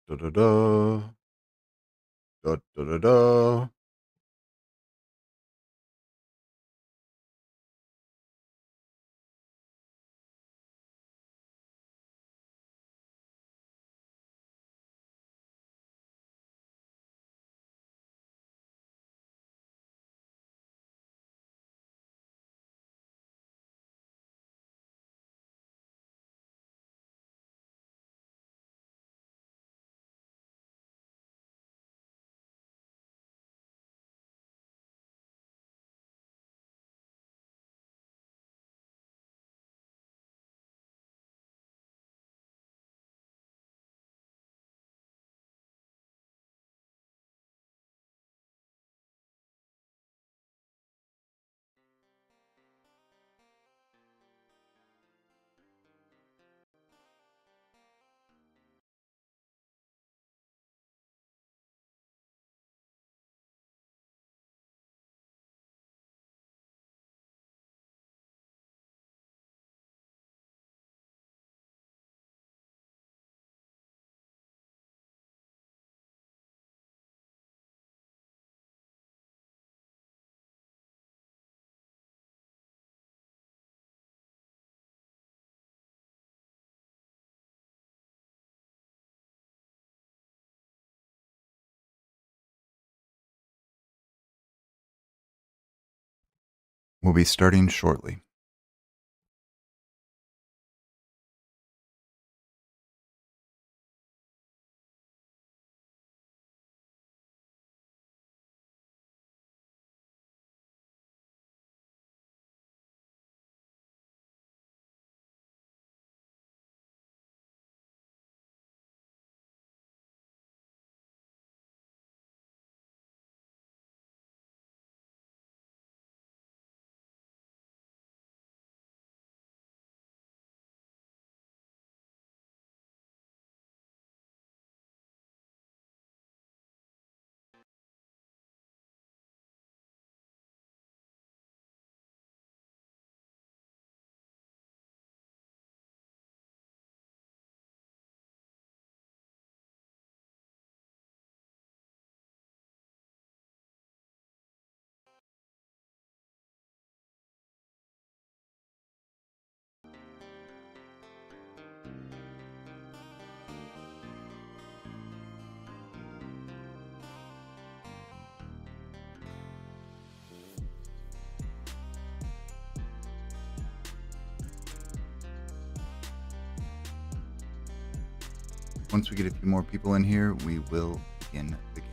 Da da da. Da da da da. We'll be starting shortly. Once we get a few more people in here, we will begin the game.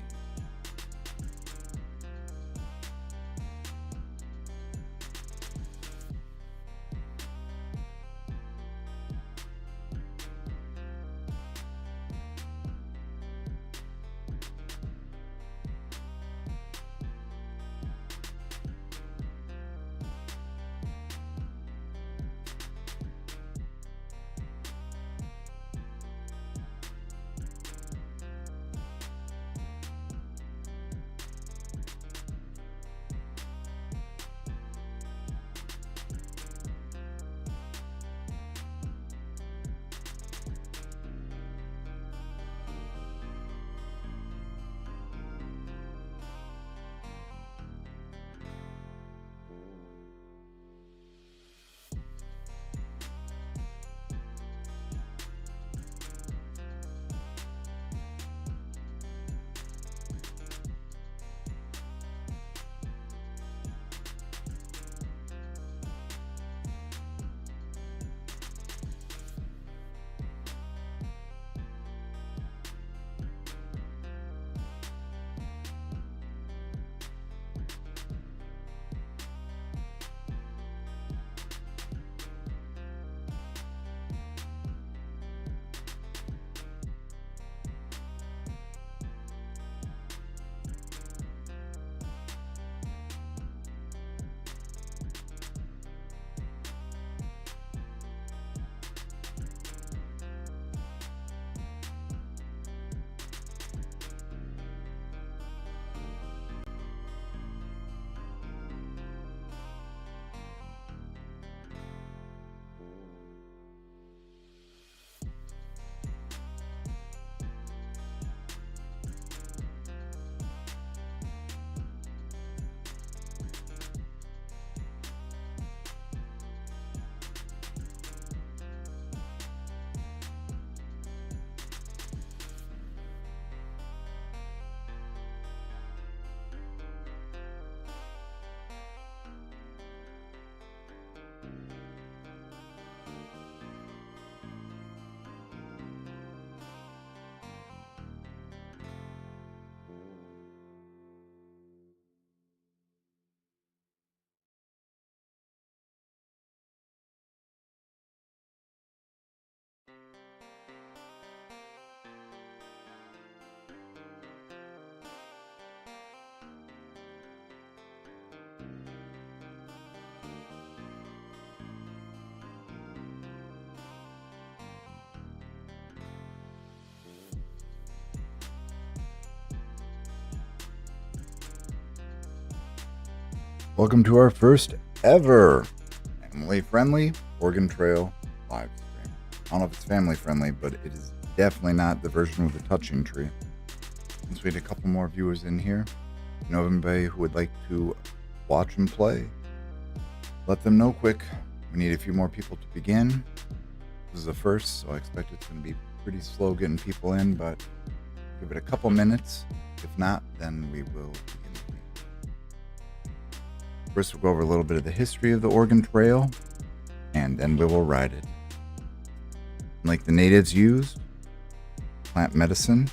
Welcome to our first ever family-friendly Oregon Trail live stream. I don't know if it's family-friendly, but it is definitely not the version with the touching tree. Since we had a couple more viewers in here, you know anybody who would like to watch and play, let them know quick. We need a few more people to begin. This is the first, so I expect it's going to be pretty slow getting people in, but give it a couple minutes. If not, then we will begin. First, we'll go over a little bit of the history of the Oregon Trail, and then we will ride it. Like the natives used, plant medicine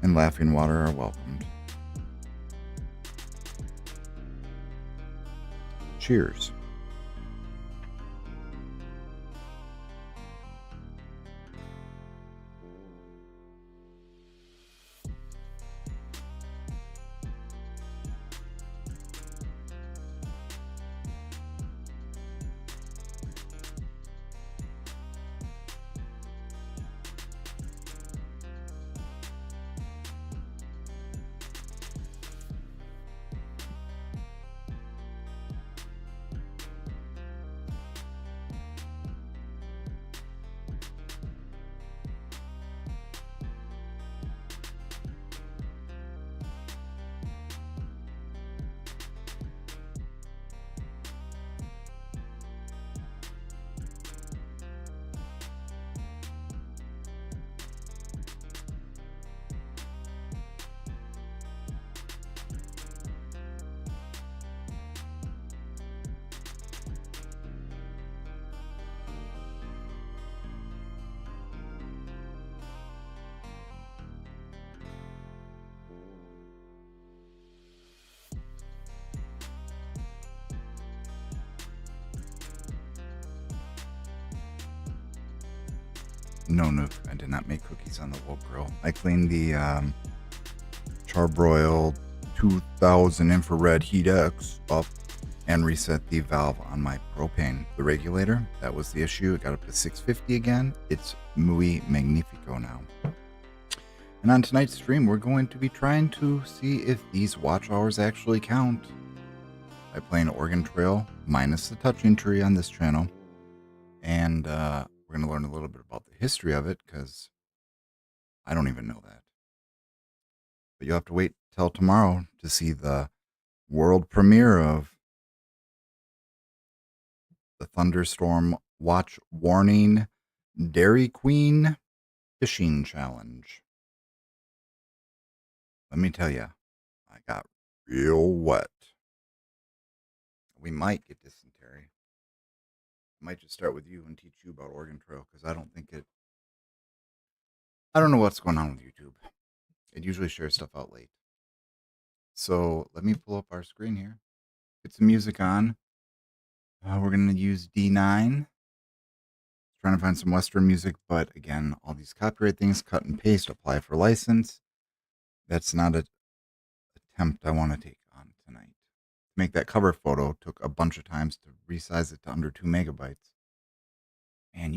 and laughing water are welcomed. Cheers. No, I did not make cookies on the wood grill. I cleaned the charbroiled 2000 infrared heat X up and reset the valve on my propane, the regulator. That was the issue. It got up to 650 again. It's muy magnifico now. And on tonight's stream, we're going to be trying to see if these watch hours actually count by playing Oregon Trail minus the touching tree on this channel. And we're going to learn a little bit about the history of it, because I don't even know that. But you'll have to wait till tomorrow to see the world premiere of the Thunderstorm Watch Warning Dairy Queen Fishing Challenge. Let me tell you, I got real wet. We might get dysentery. I might just start with you and teach you about Oregon Trail, because I don't know what's going on with YouTube. It usually shares stuff out late. So let me pull up our screen here. Get some music on. We're going to use D9. Trying to find some Western music, but again, all these copyright things, cut and paste, apply for license. That's not an attempt I want to take on tonight. To make that cover photo took a bunch of times to resize it to under 2 megabytes. And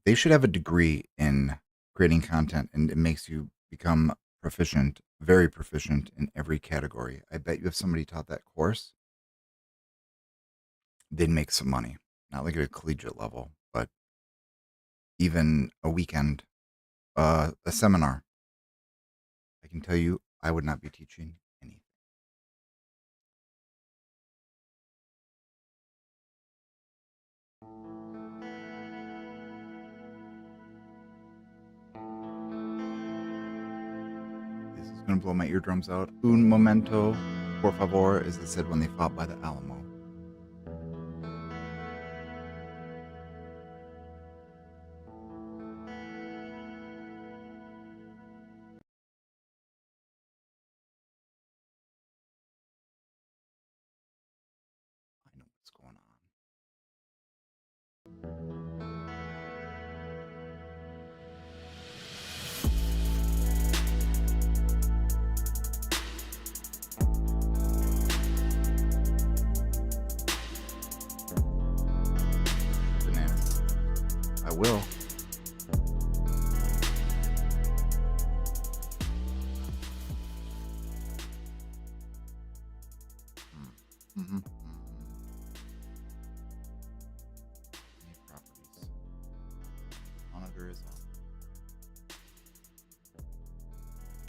they should have a degree in creating content, and it makes you become proficient, very proficient in every category. I bet you if somebody taught that course, they'd make some money. Not like at a collegiate level, but even a weekend, a seminar. I can tell you, I would not be teaching anything. This is going to blow my eardrums out. Un momento, por favor, as they said when they fought by the Alamo. I know what's going on. Bananas. I will. sure is up.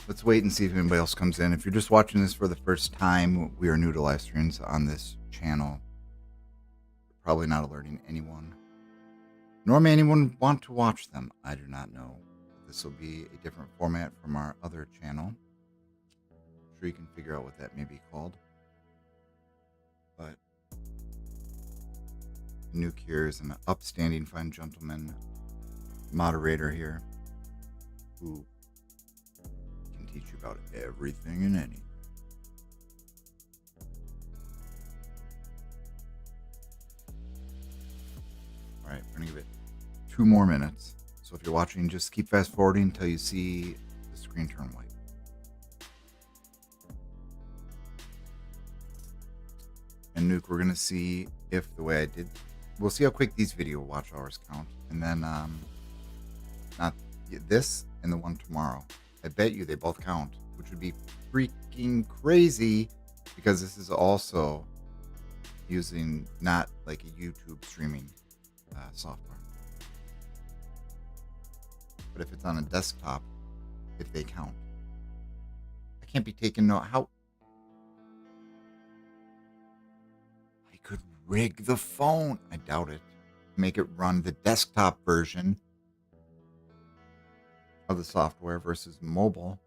Let's wait and see if anybody else comes in. If you're just watching this for the first time, we are new to live streams on this channel. Probably not alerting anyone. Nor may anyone want to watch them. I do not know. This will be a different format from our other channel. I'm sure you can figure out what that may be called. But Nuke here is an upstanding fine gentleman moderator here who can teach you about everything and anything. All right, we're gonna give it 2 more minutes. So if you're watching, just keep fast forwarding until you see the screen turn white. And Nuke, we're gonna see if the way I did, we'll see how quick these video watch hours count, and then not this and the one tomorrow. I bet you they both count, which would be freaking crazy because this is also using not like a YouTube streaming software. But if it's on a desktop, if they count, I can't be taking note. How I could rig the phone? I doubt it. Make it run the desktop version of the software versus mobile.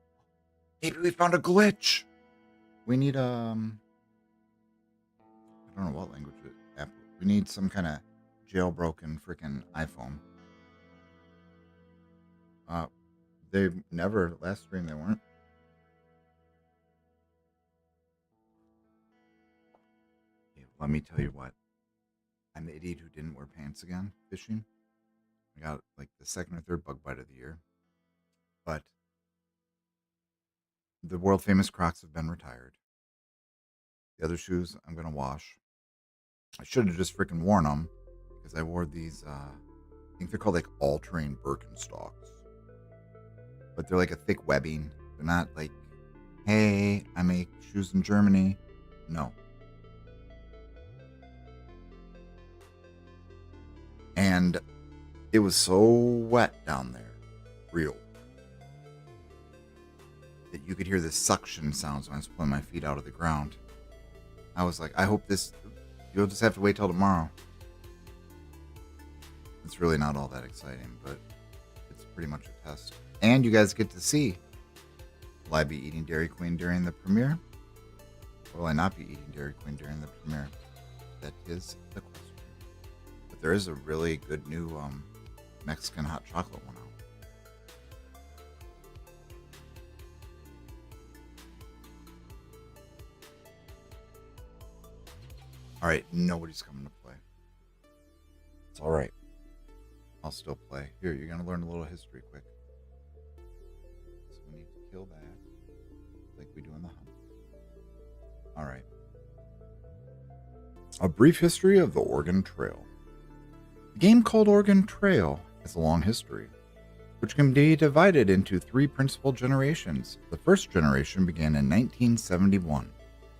Maybe we found a glitch. We need I don't know what language app. We need some kind of jailbroken freaking iPhone. They never, last stream they weren't. Okay, let me tell you what. I'm the idiot who didn't wear pants again fishing. I got like the 2nd or 3rd bug bite of the year. But the world famous Crocs have been retired. The other shoes I'm going to wash. I should have just freaking worn them because I wore these, I think they're called like all-terrain Birkenstocks. But they're like a thick webbing. They're not like, hey, I make shoes in Germany. No. And it was so wet down there, real, that you could hear the suction sounds when I was pulling my feet out of the ground. I was like, I hope this, you'll just have to wait till tomorrow. It's really not all that exciting, but it's pretty much a test. And you guys get to see, will I be eating Dairy Queen during the premiere? Or will I not be eating Dairy Queen during the premiere? That is the question. But there is a really good new Mexican hot chocolate one out. All right, nobody's coming to play. It's all right. I'll still play. Here, you're going to learn a little history quick. So we need to kill that like we do in the hunt. All right. A brief history of the Oregon Trail. The game called Oregon Trail has a long history, which can be divided into 3 principal generations. The first generation began in 1971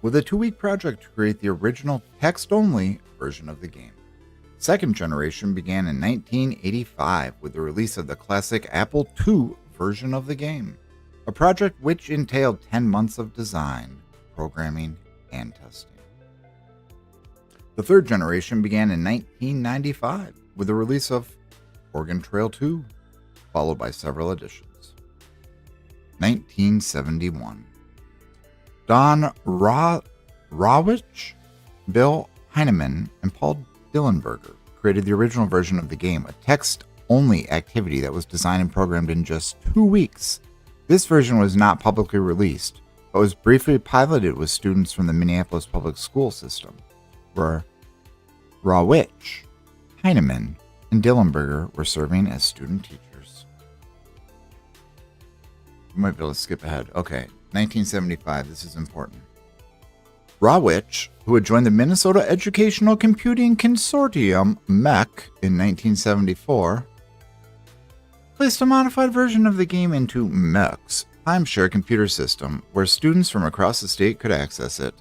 with a 2-week project to create the original text-only version of the game. Second generation began in 1985 with the release of the classic Apple II version of the game, a project which entailed 10 months of design, programming, and testing. The third generation began in 1995 with the release of Oregon Trail 2, followed by several additions. 1971. Don Rawich, Bill Heinemann, and Paul Dillenberger created the original version of the game, a text-only activity that was designed and programmed in just 2 weeks. This version was not publicly released, but was briefly piloted with students from the Minneapolis public school system, where Rawich, Heinemann, and Dillenberger were serving as student teachers. You might be able to skip ahead. Okay, 1975, this is important. Rawich, who had joined the Minnesota Educational Computing Consortium, MEC, in 1974, placed a modified version of the game into MEC's timeshare computer system, where students from across the state could access it.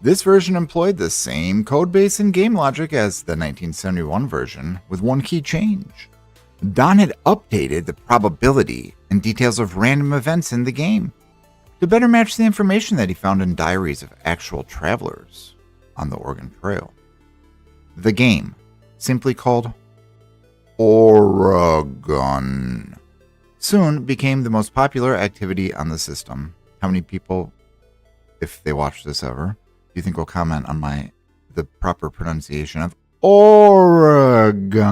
This version employed the same codebase and game logic as the 1971 version, with one key change. Don had updated the probability and details of random events in the game to better match the information that he found in diaries of actual travelers on the Oregon Trail. The game, simply called Oregon, soon became the most popular activity on the system. How many people, if they watch this ever, do you think will comment on the proper pronunciation of Oregon?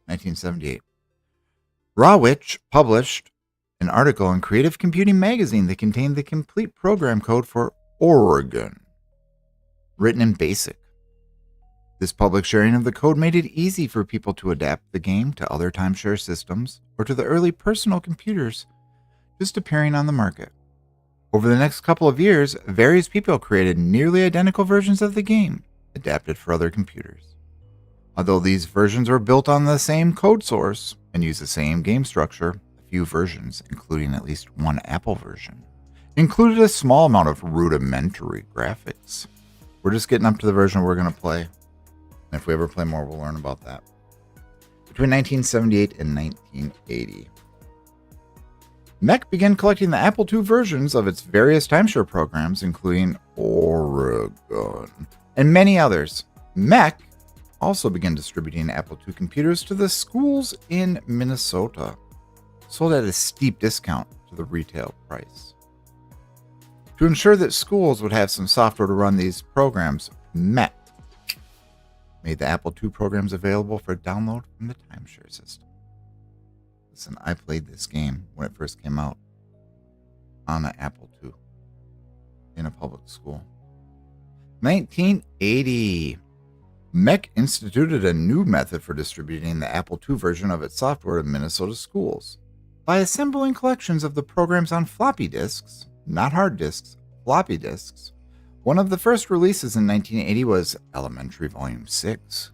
1978. Rawitch published an article in Creative Computing magazine that contained the complete program code for Oregon, written in BASIC. This public sharing of the code made it easy for people to adapt the game to other timeshare systems or to the early personal computers just appearing on the market. Over the next couple of years, various people created nearly identical versions of the game, adapted for other computers. Although these versions were built on the same code source and use the same game structure, a few versions, including at least one Apple version, included a small amount of rudimentary graphics. We're just getting up to the version we're going to play. And if we ever play more, we'll learn about that. Between 1978 and 1980, MEC began collecting the Apple II versions of its various timeshare programs, including Oregon and many others. MEC also began distributing Apple II computers to the schools in Minnesota, sold at a steep discount to the retail price. To ensure that schools would have some software to run these programs, MEC made the Apple II programs available for download from the timeshare system. Listen, I played this game when it first came out on an Apple II in a public school. 1980. MEC instituted a new method for distributing the Apple II version of its software to Minnesota schools by assembling collections of the programs on floppy disks, not hard disks, floppy disks. One of the first releases in 1980 was Elementary Volume 6,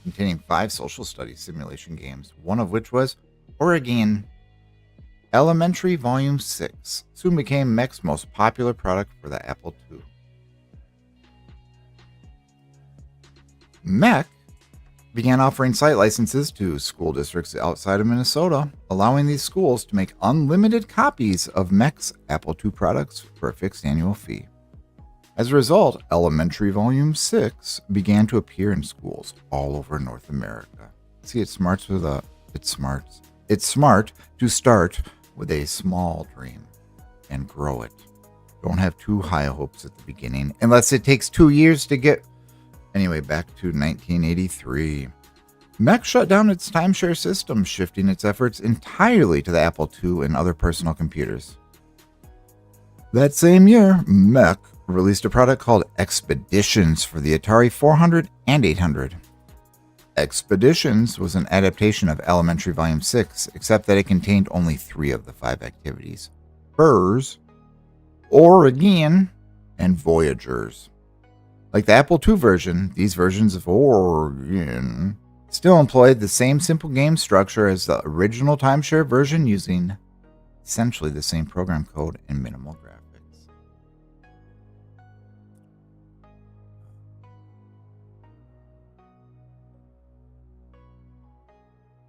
containing 5 social studies simulation games, one of which was Oregon. Elementary Volume 6 soon became MEC's most popular product for the Apple II. MEC began offering site licenses to school districts outside of Minnesota, allowing these schools to make unlimited copies of MEC's Apple II products for a fixed annual fee. As a result, Elementary Volume 6 began to appear in schools all over North America. See, it's smart to start with a small dream and grow it. Don't have too high hopes at the beginning, unless it takes 2 years to get... Anyway, back to 1983. MEC shut down its timeshare system, shifting its efforts entirely to the Apple II and other personal computers. That same year, MEC released a product called Expeditions for the Atari 400 and 800. Expeditions was an adaptation of Elementary Volume 6, except that it contained only 3 of the 5 activities: Furs, Oregon, and Voyagers. Like the Apple II version, these versions of Oregon still employed the same simple game structure as the original timeshare version, using essentially the same program code and minimal graphics.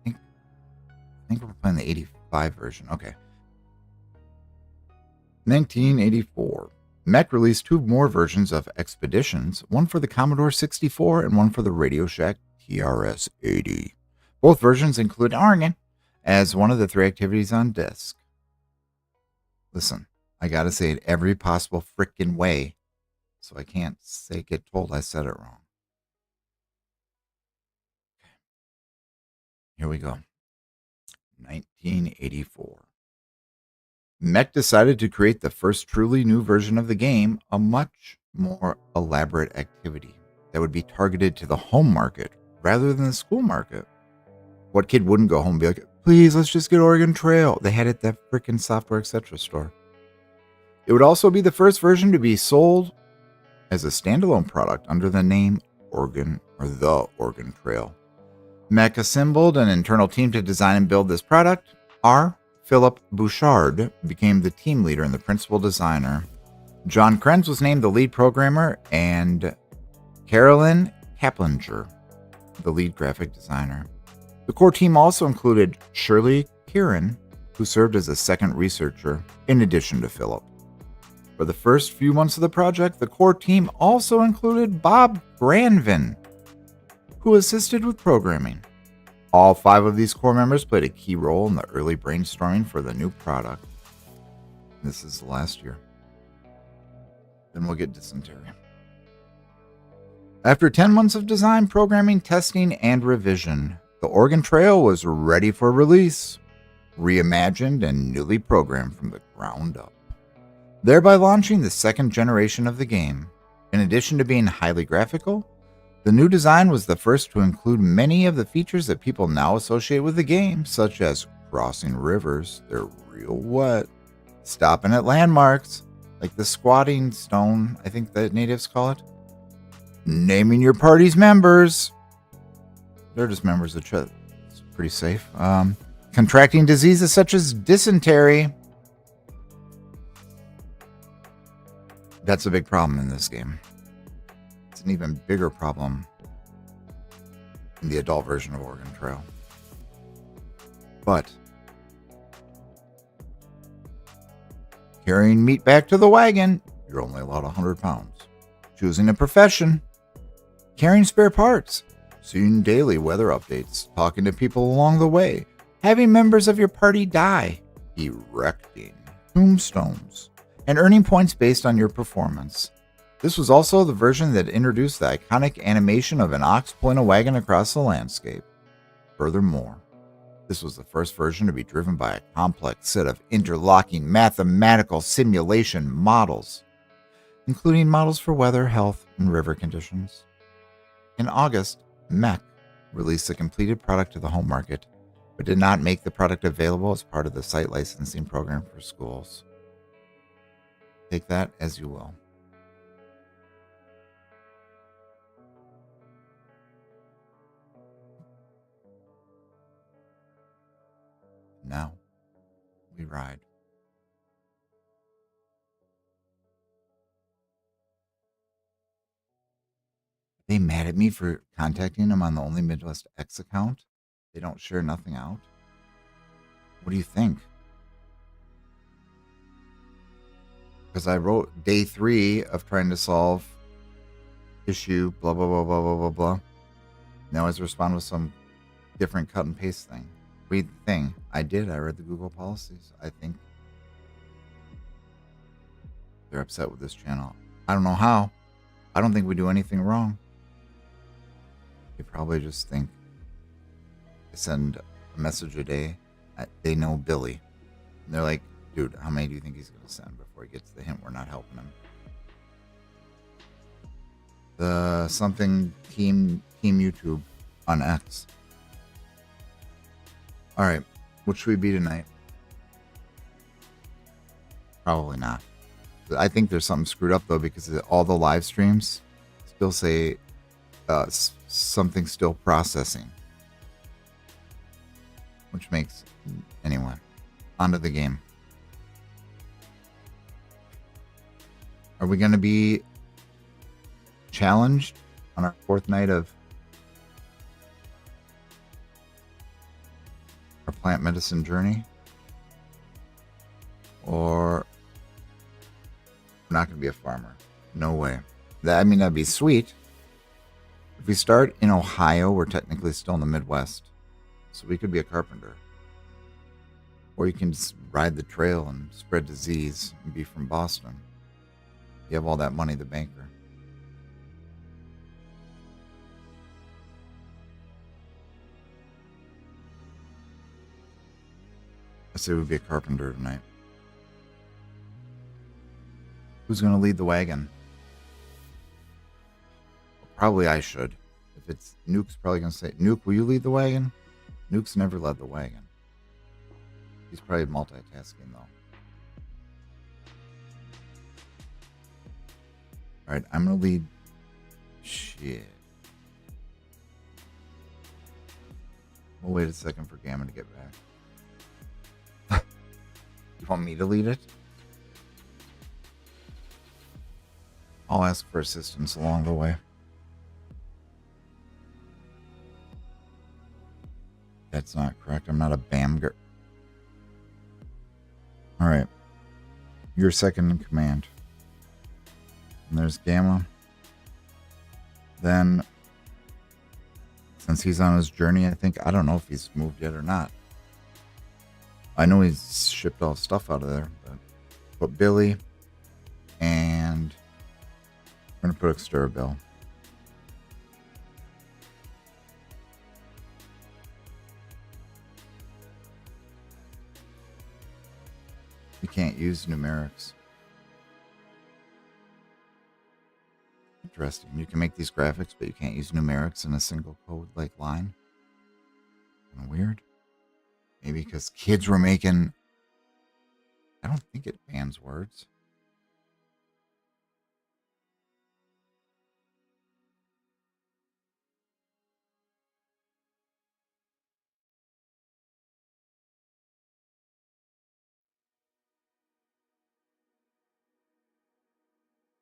I think we're playing the 85 version. Okay. 1984. MEC released 2 more versions of Expeditions, one for the Commodore 64 and one for the Radio Shack TRS-80. Both versions include Oregon as one of the 3 activities on disk. Listen, I gotta say it every possible frickin' way, so I can't get told I said it wrong. Here we go. 1984. MEC decided to create the first truly new version of the game, a much more elaborate activity that would be targeted to the home market rather than the school market. What kid wouldn't go home and be like, please, let's just get Oregon Trail? They had it at that freaking Software Etc. store. It would also be the first version to be sold as a standalone product under the name Oregon or the Oregon Trail. MEC assembled an internal team to design and build this product. Philip Bouchard became the team leader and the principal designer. John Krenz was named the lead programmer, and Carolyn Kaplinger the lead graphic designer. The core team also included Shirley Kieran, who served as a second researcher in addition to Philip. For the first few months of the project, the core team also included Bob Granvin, who assisted with programming. All 5 of these core members played a key role in the early brainstorming for the new product. This is the last year. Then we'll get dysentery. After 10 months of design, programming, testing, and revision, the Oregon Trail was ready for release, reimagined and newly programmed from the ground up, thereby launching the second generation of the game. In addition to being highly graphical, the new design was the first to include many of the features that people now associate with the game, such as crossing rivers, they're real wet, stopping at landmarks, like the squatting stone, I think the natives call it, naming your party's members, they're just members of the it's pretty safe, contracting diseases such as dysentery. That's a big problem in this game. It's an even bigger problem in the adult version of Oregon Trail. But carrying meat back to the wagon, you're only allowed 100 pounds. Choosing a profession, carrying spare parts, seeing daily weather updates, talking to people along the way, having members of your party die, erecting tombstones, and earning points based on your performance. This was also the version that introduced the iconic animation of an ox pulling a wagon across the landscape. Furthermore, this was the first version to be driven by a complex set of interlocking mathematical simulation models, including models for weather, health, and river conditions. In August, MEC released a completed product to the home market, but did not make the product available as part of the site licensing program for schools. Take that as you will. Now, we ride. Are they mad at me for contacting them on the Only Midwest X account? They don't share nothing out? What do you think? Because I wrote day 3 of trying to solve issue blah blah blah blah blah blah blah. Now I respond with some different cut and paste thing. Read the thing. I did. I read the Google policies. I think they're upset with this channel. I don't know how. I don't think we do anything wrong. They probably just think I send a message a day. They know Billy. And they're like, dude, how many do you think he's going to send before he gets the hint we're not helping him? The something team YouTube on X. All right, what should we be tonight? Probably not. I think there's something screwed up though, because all the live streams still say something still processing, which makes anyway. Onto the game. Are we going to be challenged on our 4th night of our plant medicine journey? Or we're not going to be a farmer? No way. That'd be sweet. If we start in Ohio, we're technically still in the Midwest. So we could be a carpenter. Or you can just ride the trail and spread disease and be from Boston. You have all that money, the banker. I say we'd be a carpenter tonight. Who's going to lead the wagon? Probably I should. If it's Nuke's probably going to say, Nuke, will you lead the wagon? Nuke's never led the wagon. He's probably multitasking though. Alright, I'm going to lead. Shit. We'll wait a second for Gamma to get back. You want me to lead it? I'll ask for assistance along the way. That's not correct. I'm not a BAMGer. All right. You're second in command. And there's Gamma. Then, since he's on his journey, I don't know if he's moved yet or not. I know he's shipped all stuff out of there, but put Billy, and we're going to put Exturabill. You can't use numerics. Interesting. You can make these graphics, but you can't use numerics in a single code like line. Kind of weird. Maybe because kids were making... I don't think it bans words.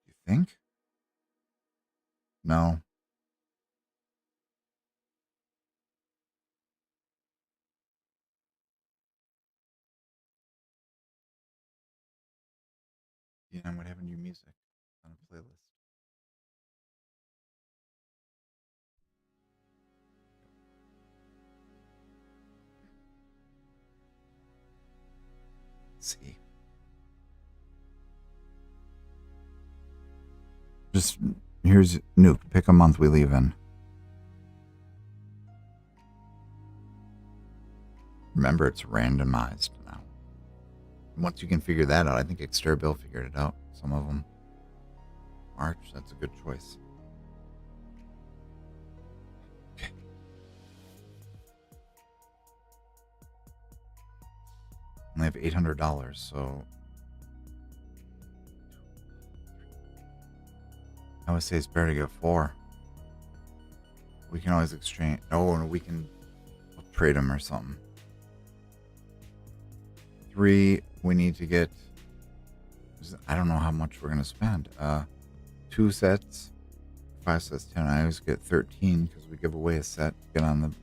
You think? No. You know what happened to your music on a playlist? Let's see. Just here's Nuke. Pick a month we leave in. Remember, it's randomized now. Once you can figure that out, I think Exturabill figured it out. Some of them. March, that's a good choice. Okay. Only have $800, so I would say it's better to get 4. We can always exchange. Oh, and we can trade them or something. 3, we need to get... I don't know how much we're going to spend. 2 sets, 5 sets, 10. I always get 13 because we give away a set. Get on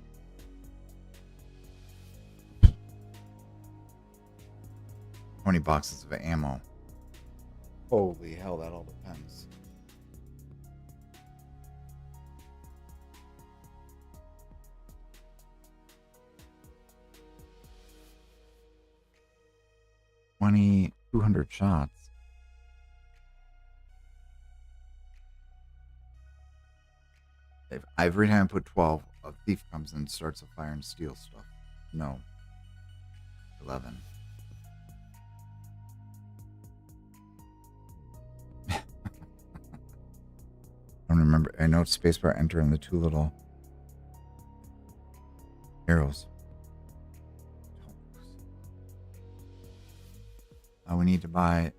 the 20 boxes of ammo. Holy hell, that all depends. $200 shots. If every time I put 12, a thief comes in and starts a fire and steals stuff. No. 11. I don't remember. I know it's spacebar enter and the 2 little arrows. We need to buy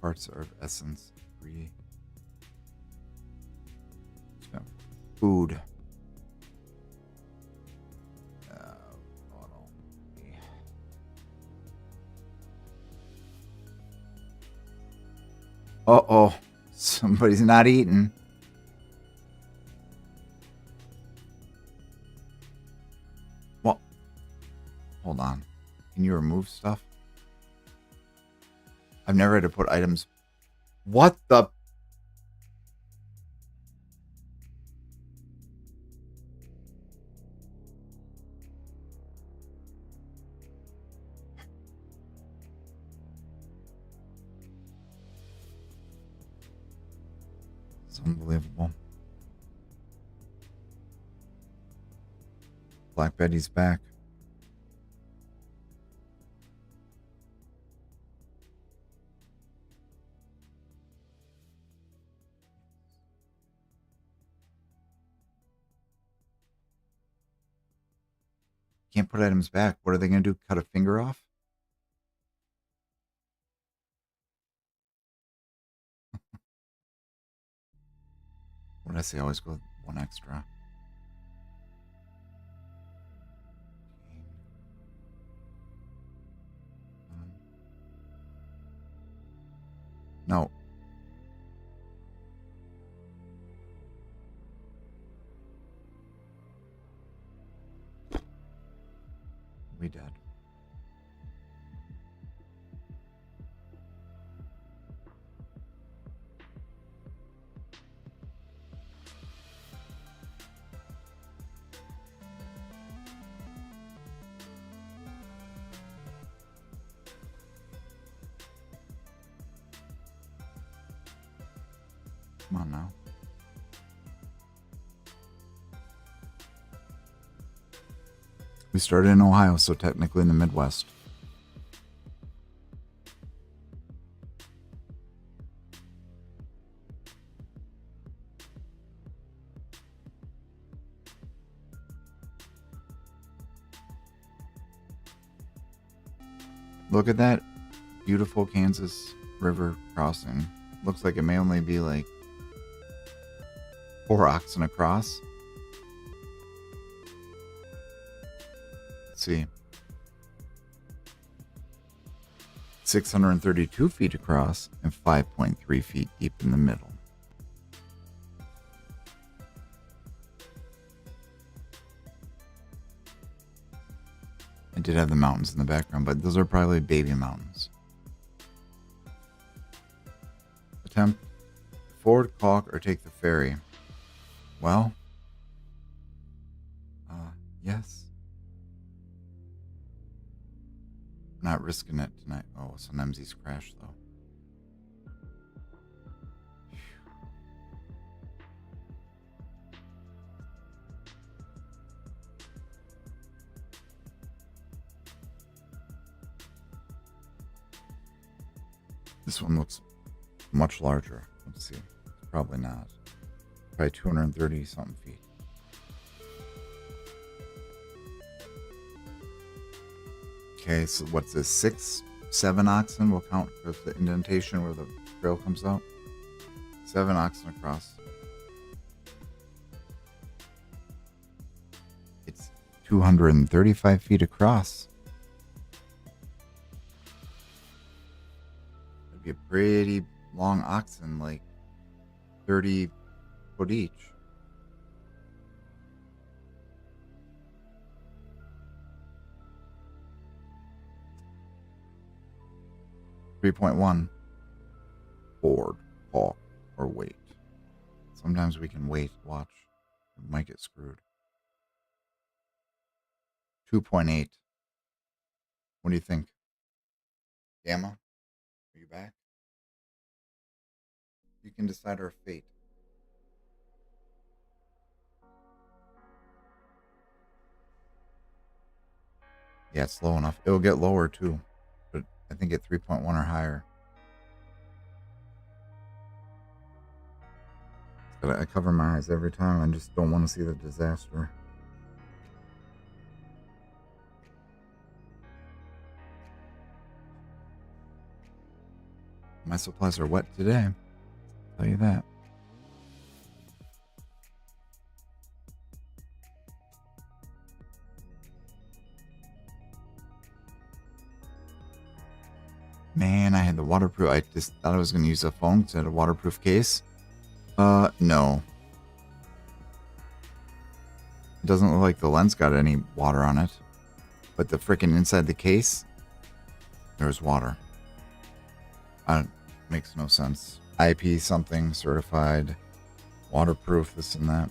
parts of essence. 3. Food. Uh-oh. Somebody's not eating. Well, hold on. Can you remove stuff? I've never had to put items. What the? It's unbelievable. Black Betty's back. Can't put items back. What are they going to do? Cut a finger off? What did I say? Always go with 1 extra. No. be dead. Come on now. We started in Ohio, so technically in the Midwest. Look at that beautiful Kansas River crossing. Looks like it may only be like 4 oxen across. Let's see. 632 feet across and 5.3 feet deep in the middle. I did have the mountains in the background, but those are probably baby mountains. Attempt ford, caulk, or take the ferry. Well, yes. Not risking it tonight. Oh, sometimes these crash though. This one looks much larger. Let's see. Probably not. Probably 230 something feet. Okay, so what's this? 6, 7 oxen will count with the indentation where the trail comes out. 7 oxen across. It's 235 feet across. That'd be a pretty long oxen, like 30 foot each. .1 ford, caulk, or wait. Sometimes we can wait, watch. We might get screwed. 2.8. What do you think? Gamma, are you back? You can decide our fate. Yeah, it's low enough. It'll get lower too, but I think at 3.1 or higher. But I cover my eyes every time. I just don't want to see the disaster. My supplies are wet today. I'll tell you that. Man, I had the waterproof. I just thought I was going to use a phone because I had a waterproof case. No. It doesn't look like the lens got any water on it. But the frickin' inside the case, there's water. Makes no sense. IP something, certified, waterproof, this and that.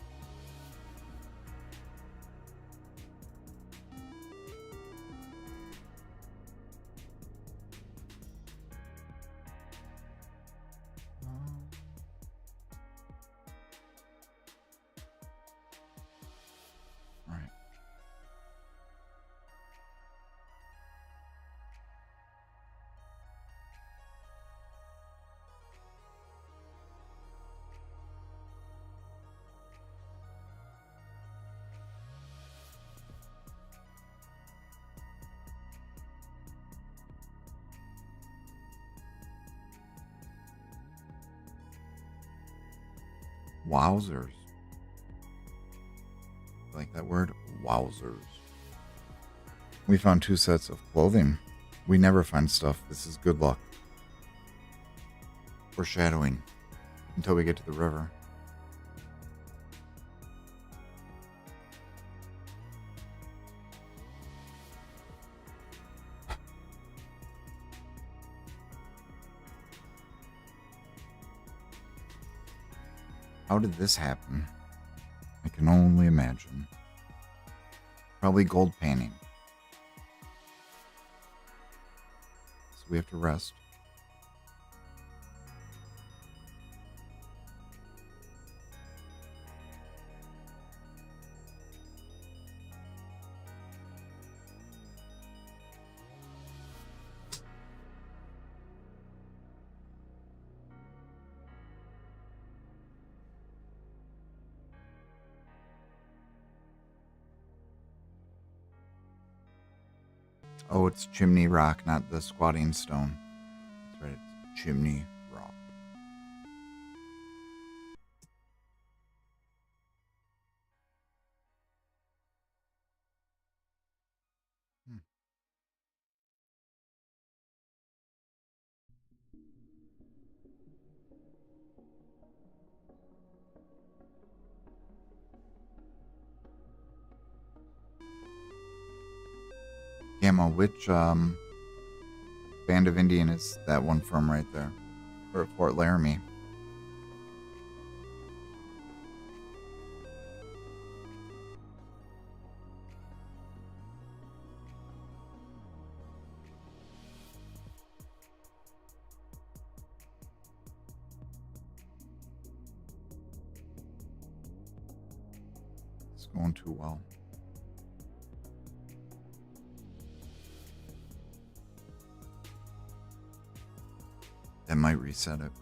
Wowzers. Like that word? Wowzers. We found 2 sets of clothing. We never find stuff. This is good luck. Foreshadowing. Until we get to the river. How did this happen? I can only imagine. Probably gold painting. So we have to rest. Oh, it's chimney rock, not the squatting stone. That's right, it's chimney rock. Hmm. Gamma, which band of Indian is that one from right there? Or at Fort Laramie? It's going too well. That might reset it.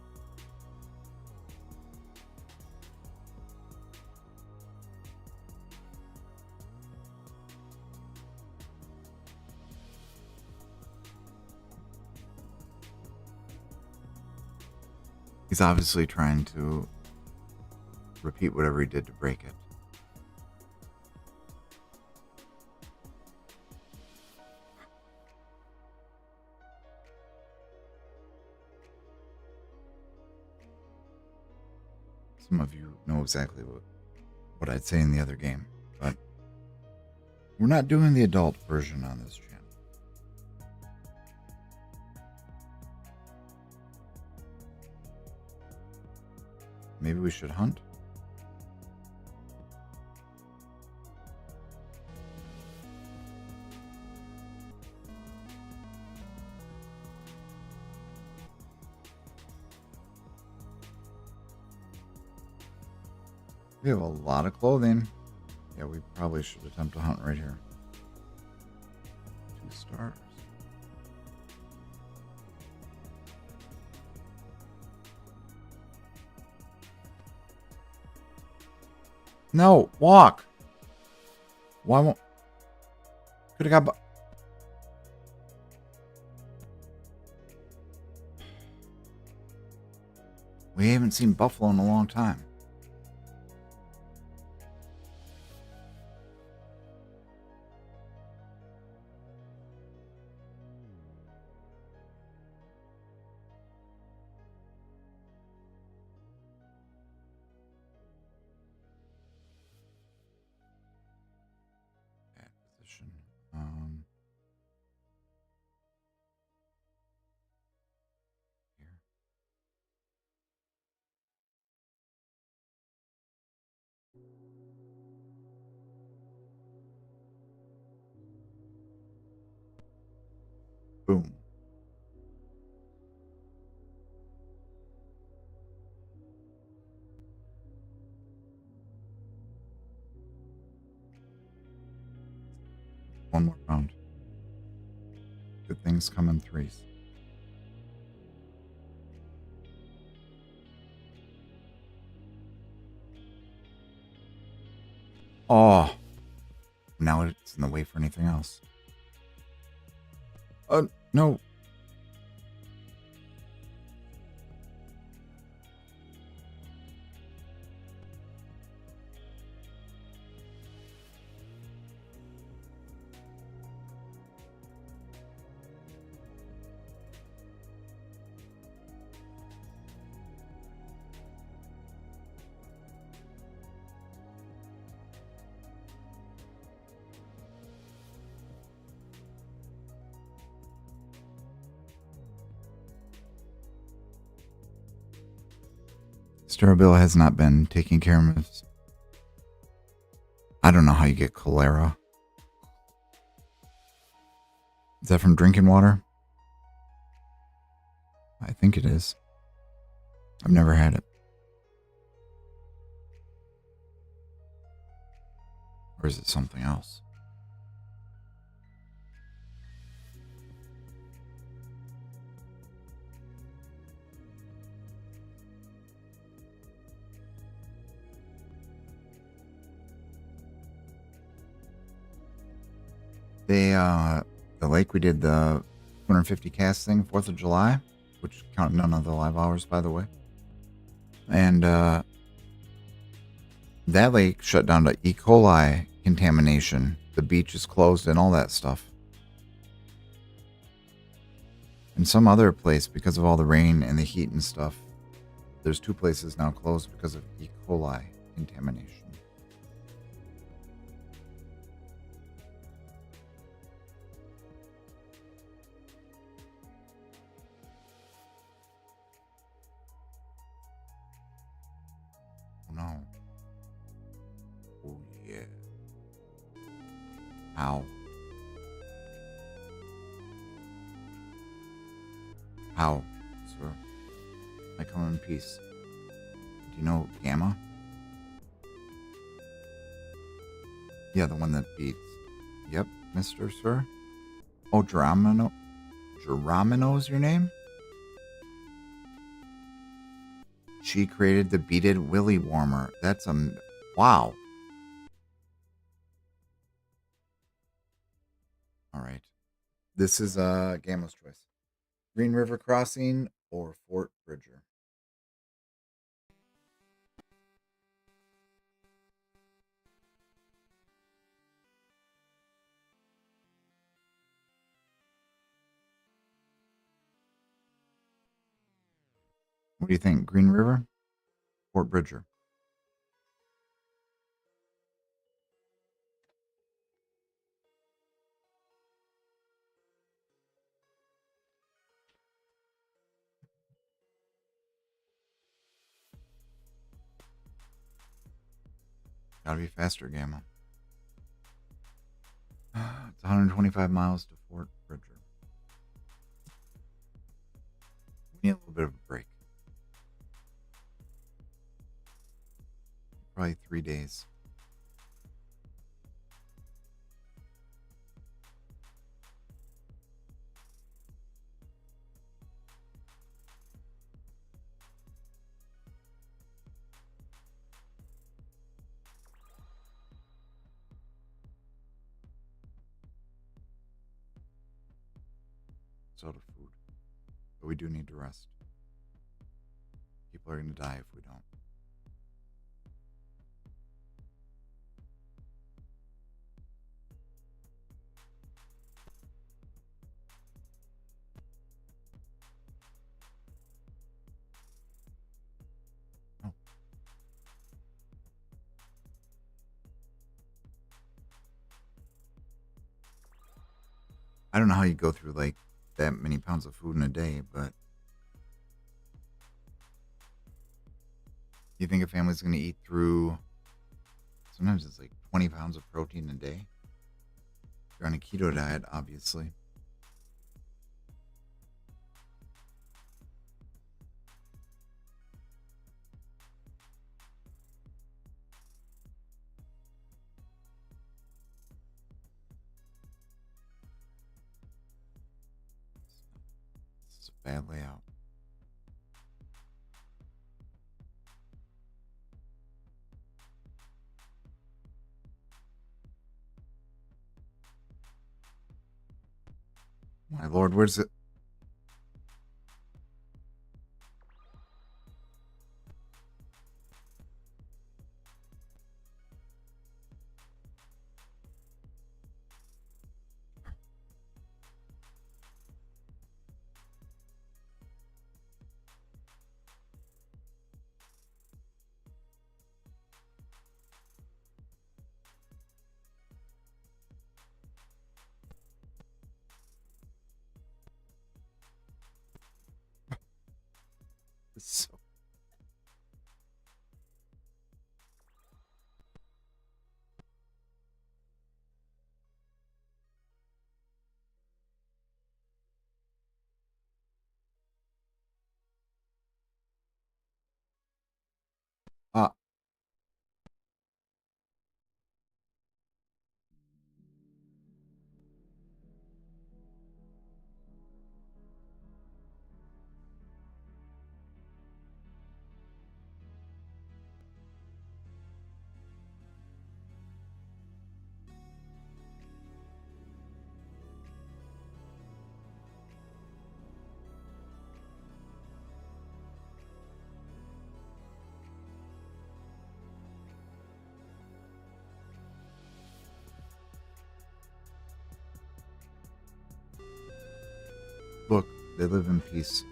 He's obviously trying to repeat whatever he did to break it. Some of you know exactly what I'd say in the other game, but we're not doing the adult version on this channel. Maybe we should hunt? We have a lot of clothing. Yeah, we probably should attempt to hunt right here. 2 stars. No, walk. Why won't? Could have got. We haven't seen buffalo in a long time. Bad position. Here. Boom. One more round. Good things come in threes. Oh. Now it's in the way for anything else. No. Mr. Bill has not been taking care of his... I don't know how you get cholera. Is that from drinking water? I think it is. I've never had it. Or is it something else? The lake we did the 250 cast thing, 4th of July, which count none of the live hours, by the way. And that lake shut down to E. coli contamination. The beach is closed and all that stuff. And some other place, because of all the rain and the heat and stuff, there's 2 places now closed because of E. coli contamination. No. Oh, yeah. How? How, sir? I come in peace. Do you know Gamma? Yeah, the one that beats. Yep, Mr. Sir. Oh, Geronimo? Geronimo's your name? She created the beaded willy warmer. That's wow. All right. This is Gamma's choice. Green River Crossing or Fort Bridger. What do you think? Green River? Fort Bridger? Gotta be faster, Gamma. It's 125 miles to Fort Bridger. We need a little bit of a break. Probably 3 days. Soda food. But we do need to rest. People are going to die if we don't. Oh. I don't know how you go through like that many pounds of food in a day, but you think a family's going to eat through, sometimes it's like 20 pounds of protein a day? If you're on a keto diet, obviously. This is a bad layout. My lord, where's it? Ah. Look, they live in peace.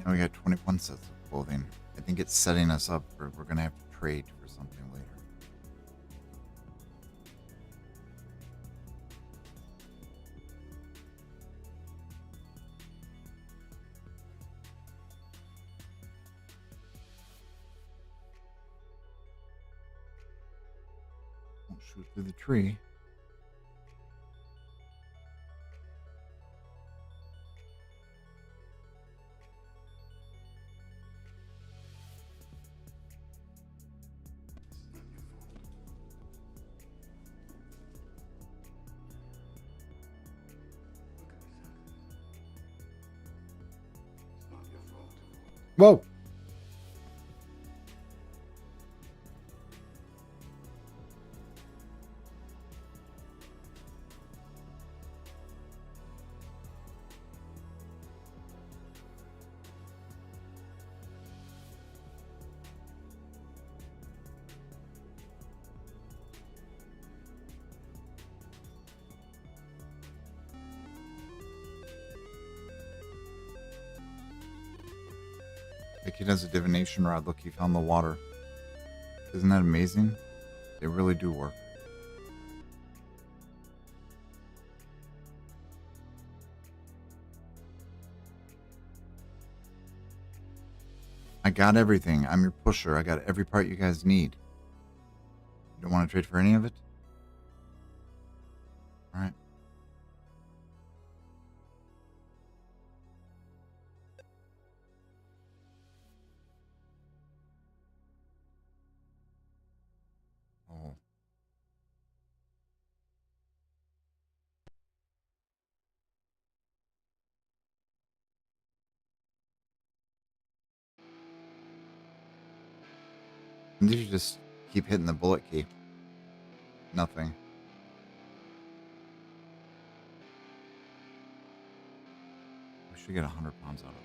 Now we got 21 sets of clothing. I think it's setting us up for we're gonna have to trade for something later. Won't shoot through the tree. Whoa! The kid has a divination rod. Look, he found the water. Isn't that amazing? They really do work. I got everything. I'm your pusher. I got every part you guys need. You don't want to trade for any of it? Alright. Oh. And did you just keep hitting the bullet key? Nothing. We should get 100 pounds out of that.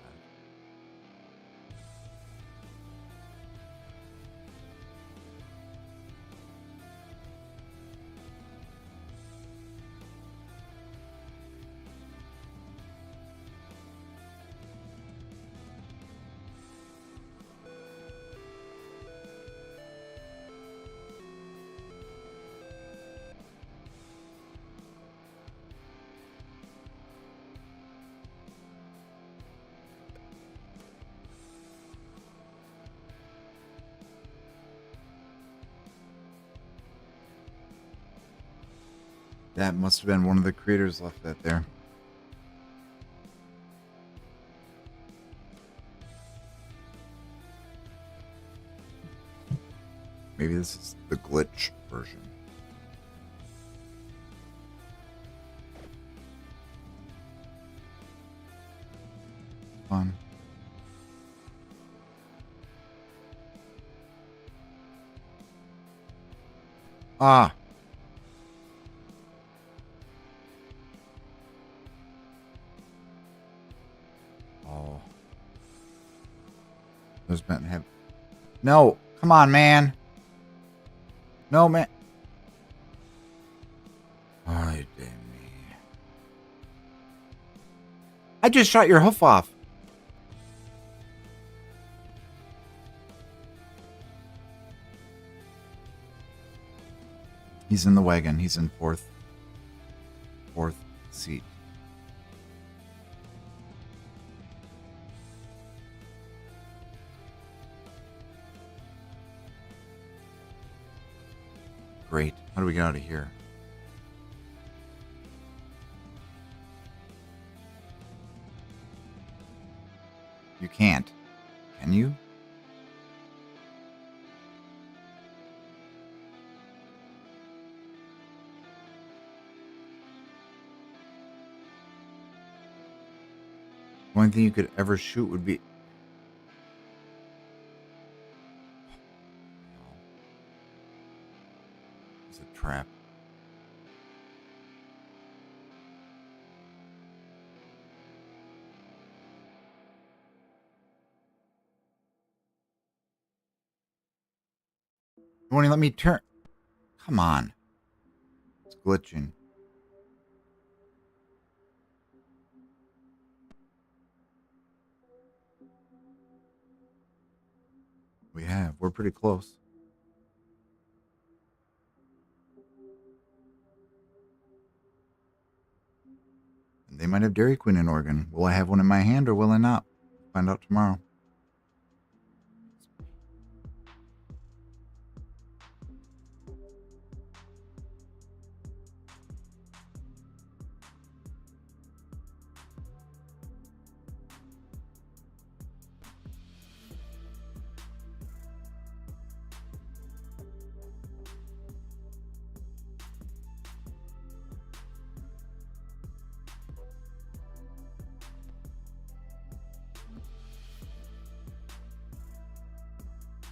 That must have been one of the creators left that there. Maybe this is the glitch version. Fun. Ah. Oh. Those meant to have. No, come on, man. No, man. Ay, damn me. I just shot your hoof off. He's in the wagon. He's in fourth seat. great. How do we get out of here? You can't. Can you? The only thing you could ever shoot would be... It's a trap. You won't even let me turn. Come on. It's glitching. We have. We're pretty close. And they might have Dairy Queen in Oregon. Will I have one in my hand or will I not? Find out tomorrow.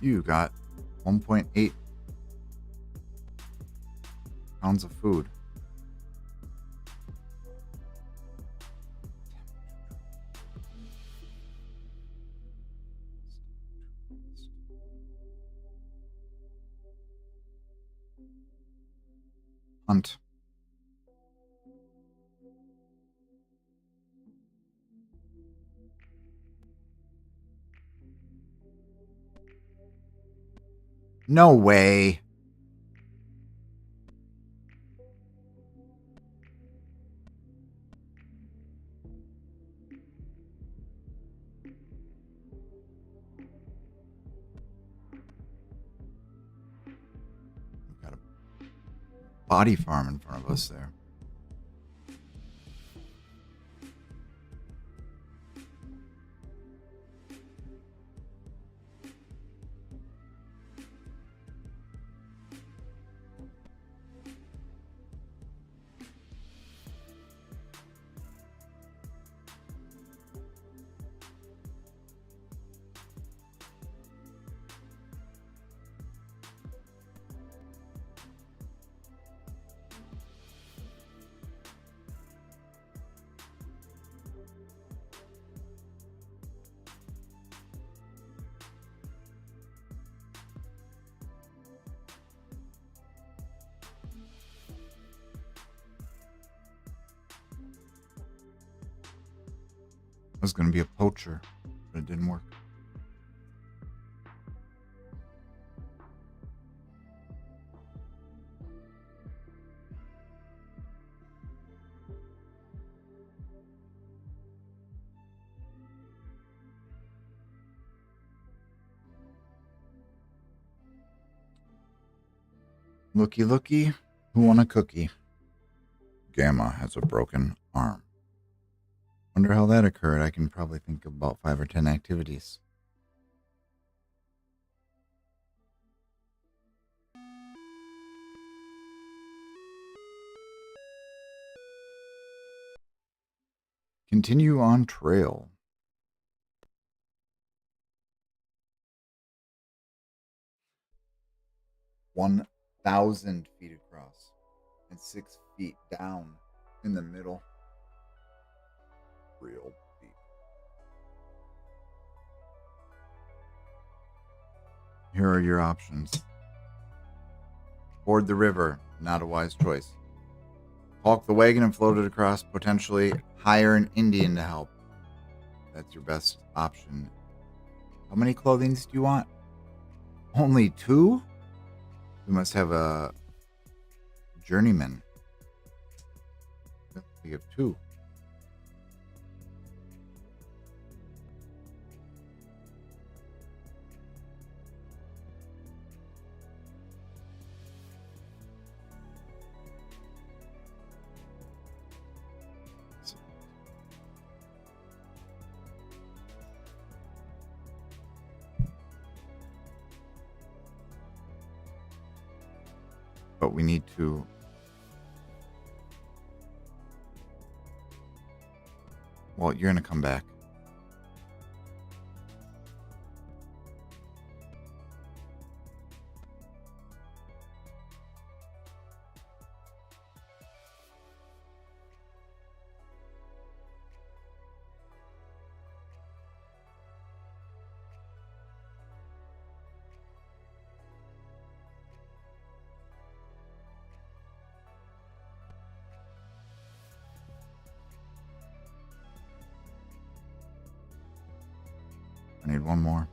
You got 1.8 pounds of food. Hunt. No way. We've got a body farm in front of us there. I was going to be a poacher, but it didn't work. Looky, looky. Who want a cookie? Gamma has a broken arm. Wonder how that occurred. I can probably think of about 5 or 10 activities. Continue on trail. 1,000 feet across and 6 feet down in the middle. Real deep. Here are your options. Ford the river, not a wise choice. Hulk the wagon and float it across, potentially hire an Indian to help. That's your best option. How many clothings do you want? Only 2? We must have a journeyman. We have 2. but we need to... Well, you're going to come back. I need one more.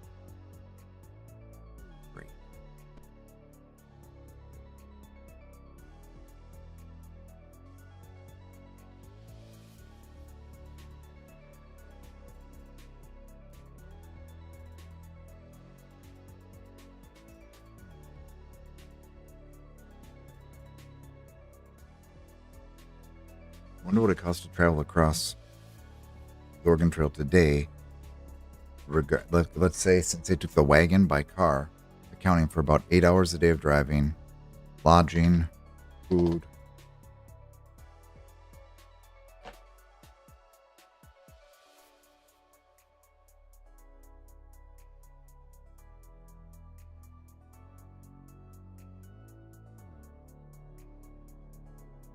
Great. I wonder what it costs to travel across the Oregon Trail today. Let's say since they took the wagon by car, accounting for about 8 hours a day of driving, lodging, food.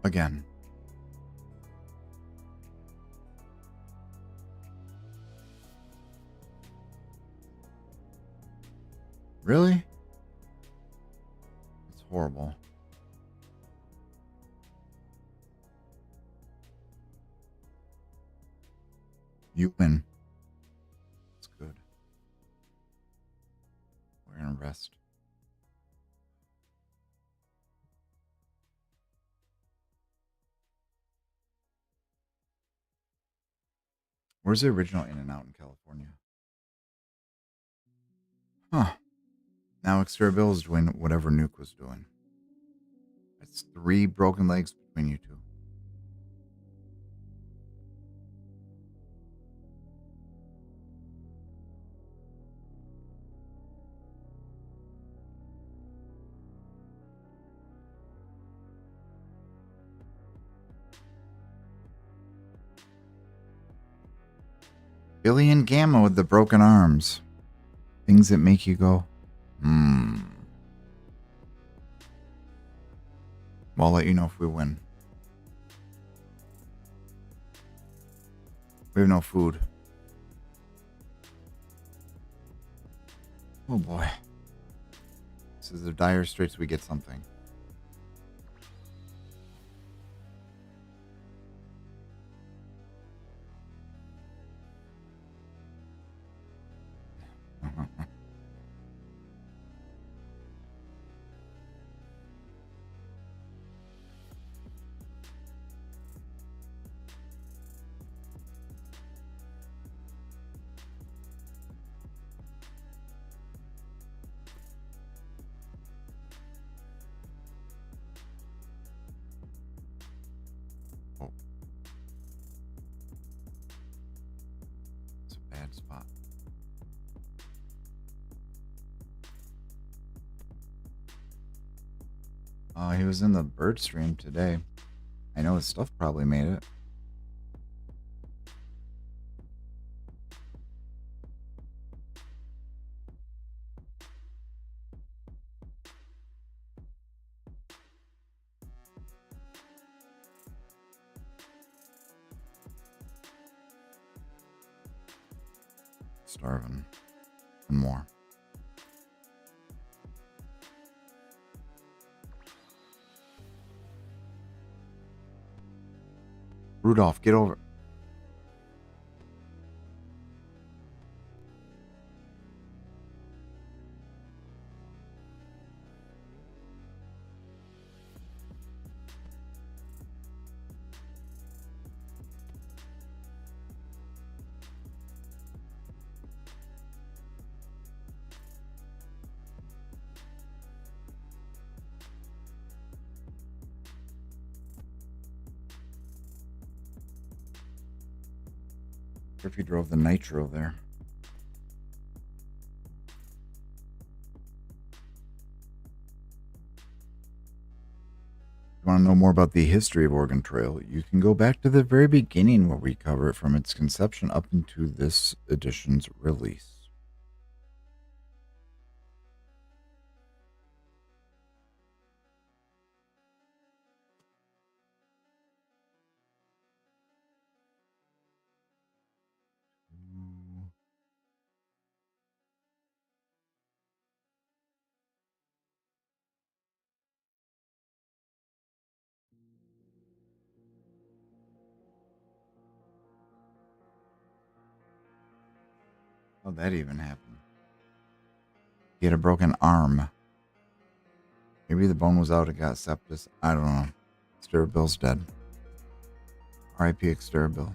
Again. Really? It's horrible. You win. It's good. We're gonna rest. Where's the original In-N-Out in California? Huh. Now Extra Bill is doing whatever Nuke was doing. It's 3 broken legs between you two. Billy and Gamma with the broken arms. Things that make you go, Well, I'll let you know if we win. We have no food. Oh boy. This is the dire straits we get something. Oh. It's a bad spot. He was in the bird stream today. I know his stuff probably made it. Starving. And more. Rudolph, get over. Or if you drove the nitro there. you want to know more about the history of Oregon Trail, you can go back to the very beginning where we cover it from its conception up into this edition's release. How that even happened? He had a broken arm. Maybe the bone was out, it got sepsis. I don't know. Exterabill's dead. R.I.P. Exterabill.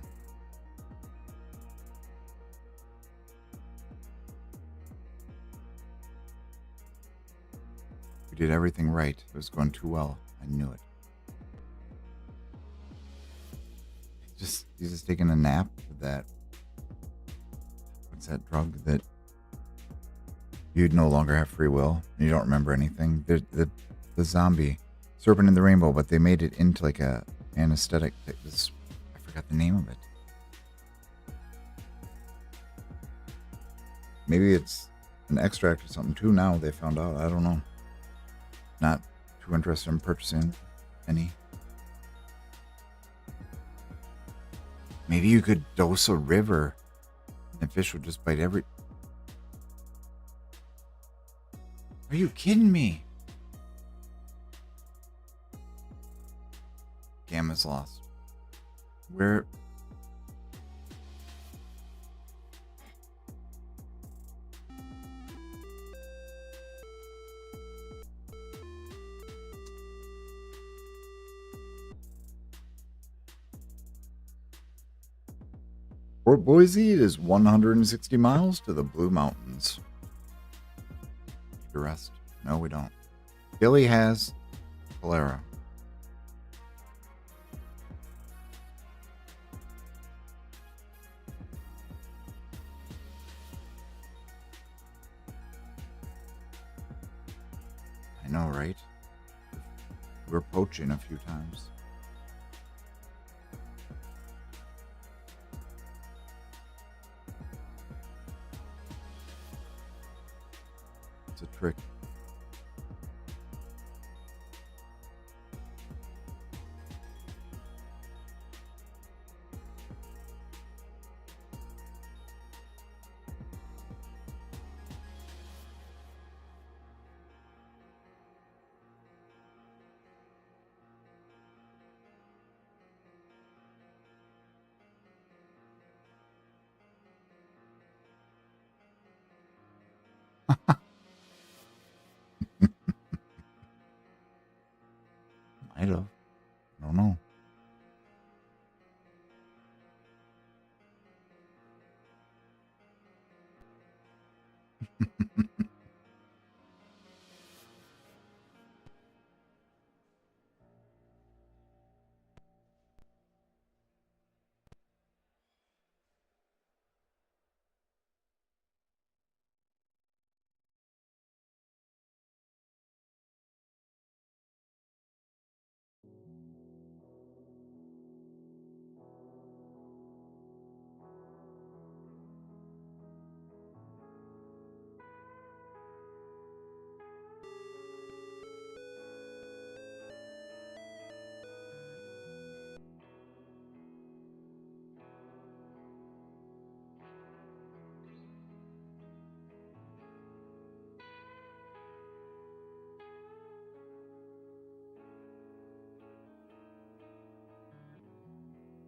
We did everything right. It was going too well. I knew it. He's just taking a nap with that. What's that drug that you'd no longer have free will and you don't remember anything? The zombie serpent in the rainbow, but they made it into like a anesthetic. I forgot the name of it. Maybe it's an extract or something too. Now they found out. I don't know. Not too interested in purchasing any. Maybe you could dose a river and the fish would just bite every... Are you kidding me? Gamma's lost. Where... Fort Boise is 160 miles to the Blue Mountains. The rest? No, we don't. Billy has cholera. I know, right? We're poaching a few times. It's a trick. Might have. I don't know.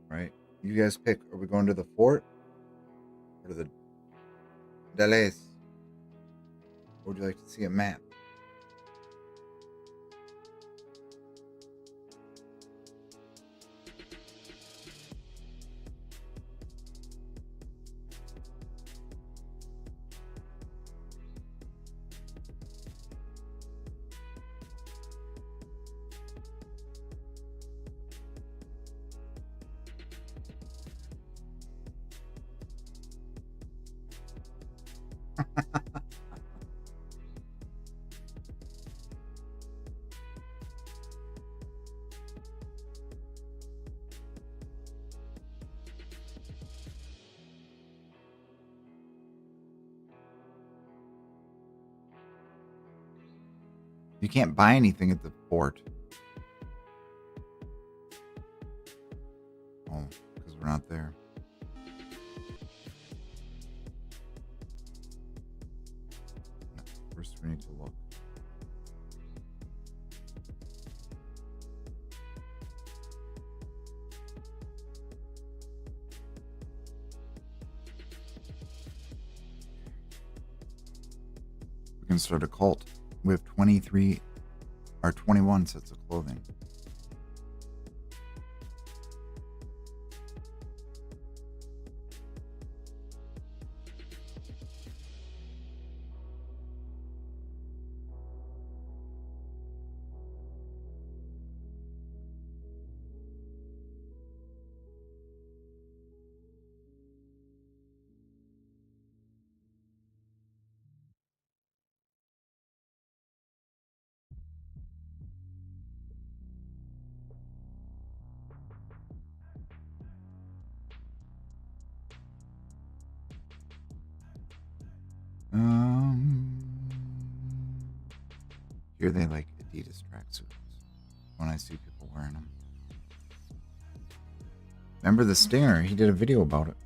Right. You guys pick. Are we going to the fort or to the Delays? Or would you like to see a map? You can't buy anything at the port. Oh, because we're not there. No, first we need to look. We can start a cult. We have 23 or 21 sets of clothing. Here they like Adidas tracksuits when I see people wearing them. Remember the Stinger? He did a video about it.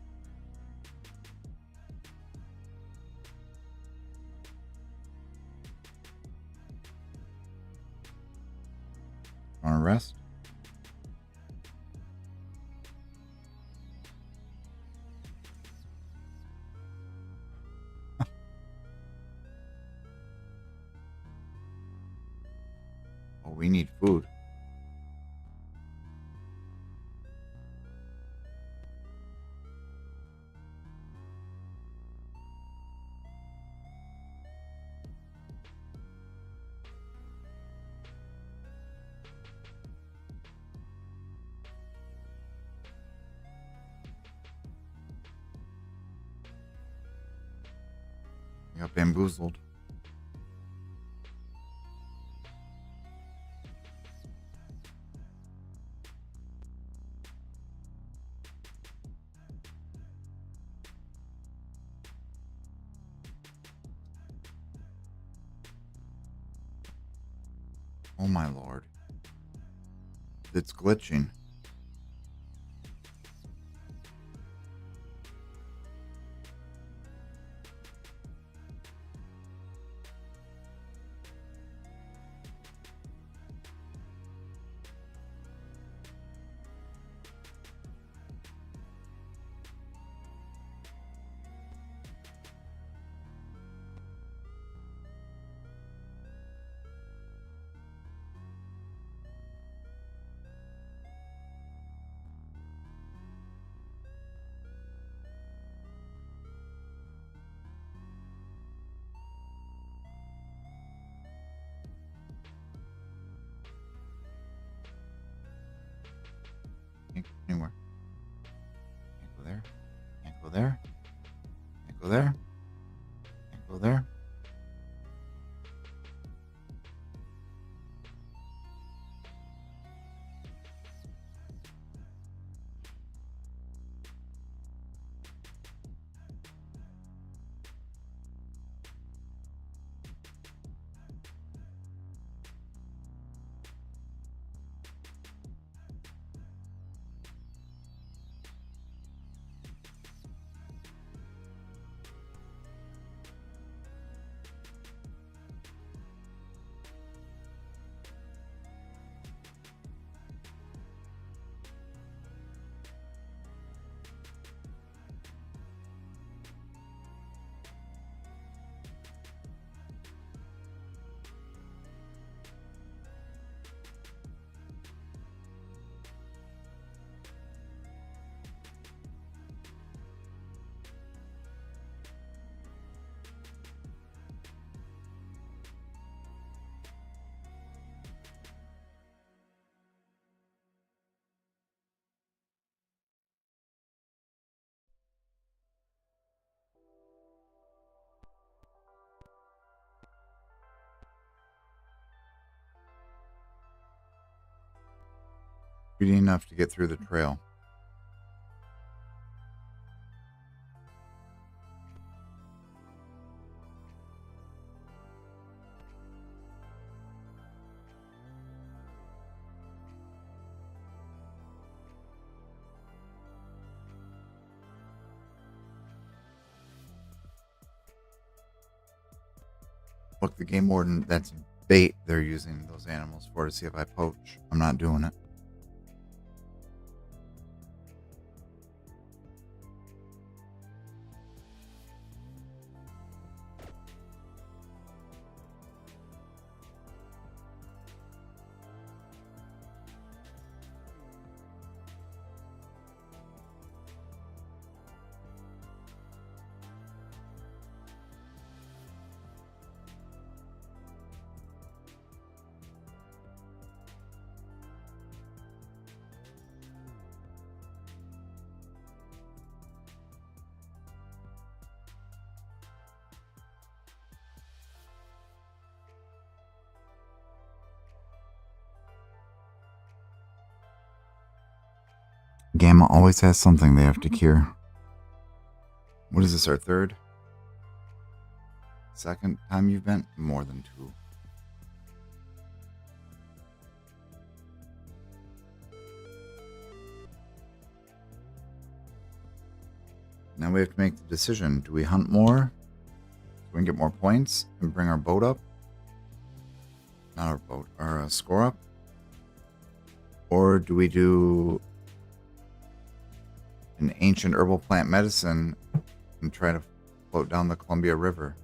Want to rest? Oh, we need food. We got bamboozled. Oh my lord. It's glitching. Can't go anywhere. Can't go there. Can't go there. Can't go there. Can't go there. We need enough to get through the trail. Look, the game warden, that's bait they're using those animals for to see if I poach. I'm not doing it. Gamma always has something they have to cure. What is this, our third? Second time you've been? More than 2. Now we have to make the decision. Do we hunt more so we can get more points and bring our boat up? Not our boat, our score up? Or do we do an ancient herbal plant medicine and try to float down the Columbia River?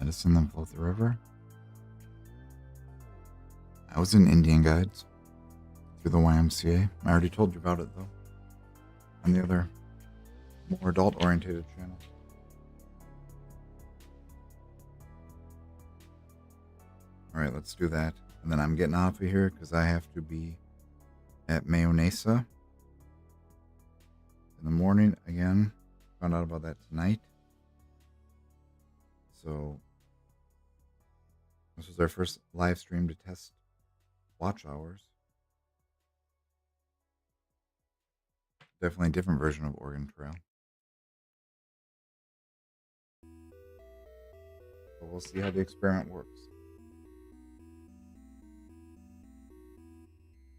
Medicine, then float the river. I was in Indian Guides through the YMCA. I already told you about it, though, on the other more adult-oriented channel. All right, let's do that. And then I'm getting off of here because I have to be at Mayonesa in the morning again. Found out about that tonight. So this was our first live stream to test watch hours. Definitely a different version of Oregon Trail. But we'll see how the experiment works.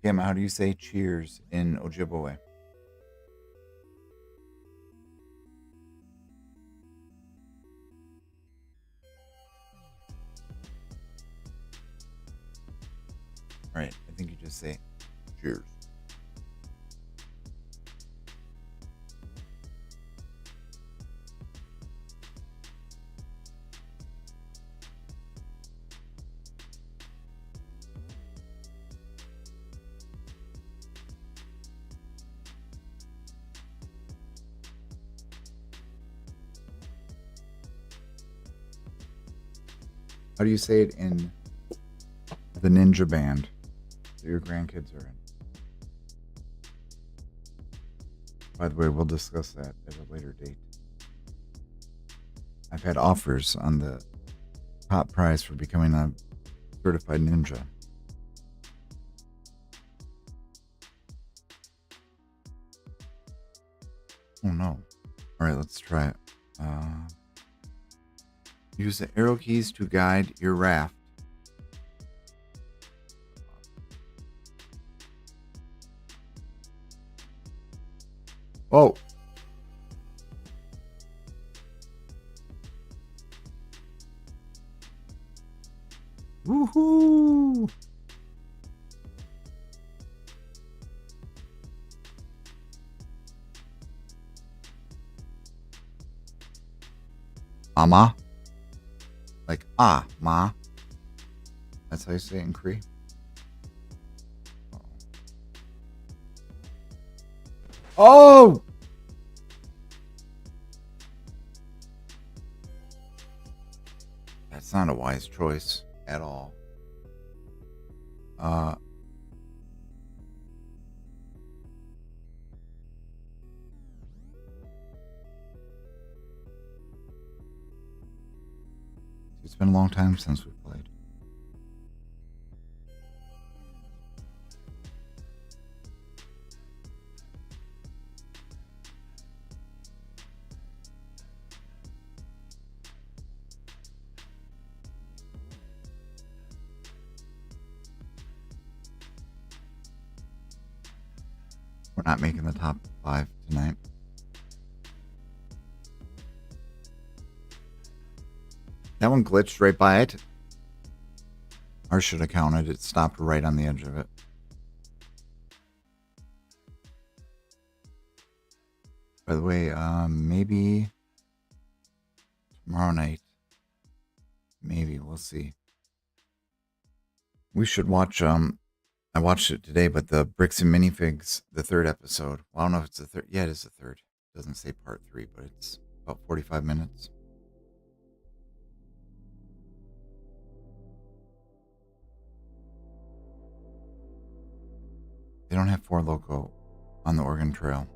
Gamma, how do you say cheers in Ojibwe? All right, I think you just say cheers. How do you say it in the Ninja Band that your grandkids are in? By the way, we'll discuss that at a later date. I've had offers on the top prize for becoming a certified ninja. Oh no. Alright, let's try it. Use the arrow keys to guide your raft. Oh! Woohoo! Mama? Like, ma. That's how you say it in Cree. Oh! That's not a wise choice at all. It's been a long time since we played. not making the top 5 tonight. That one glitched right by it. Or should have counted. It stopped right on the edge of it. By the way, maybe tomorrow night. Maybe. We'll see. We should watch, I watched it today, but the Bricks and Minifigs, the 3rd episode. Well, I don't know if it's the 3rd. Yeah, it is the 3rd. It doesn't say part 3, but it's about 45 minutes. They don't have 4 Loko on the Oregon Trail.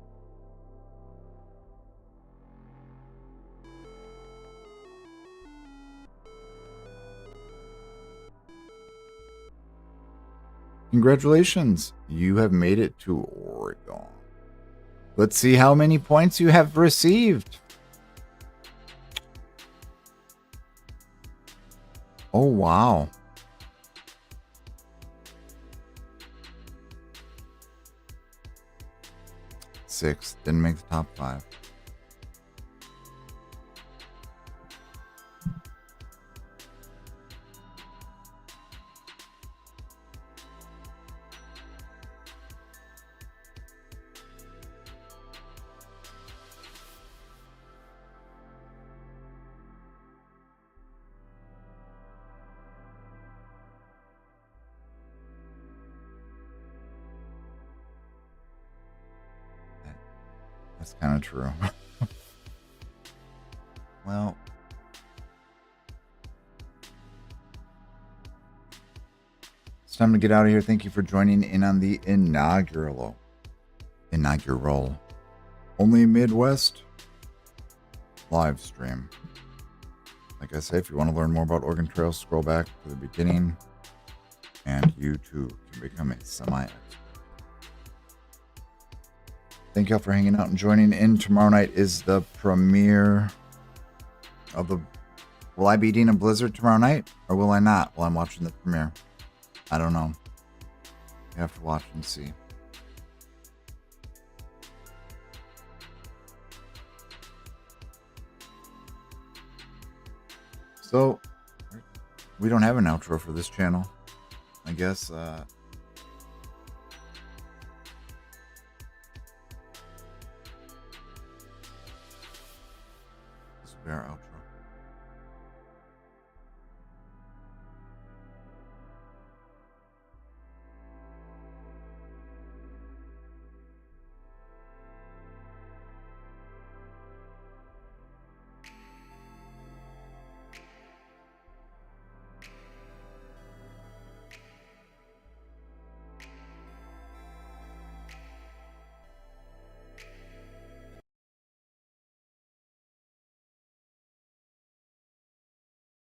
Congratulations, you have made it to Oregon. Let's see how many points you have received. Oh, wow. 6. Didn't make the top 5. That's kind of true. Well, it's time to get out of here. Thank you for joining in on the inaugural Only Midwest live stream. Like I say, if you want to learn more about Oregon Trail, scroll back to the beginning, and you too can become a semi-expert. Thank y'all for hanging out and joining in. Tomorrow night is the premiere of the... Will I be eating a blizzard tomorrow night, or will I not while I'm watching the premiere? I don't know. You have to watch and see. So, we don't have an outro for this channel. I guess, this will be our outro.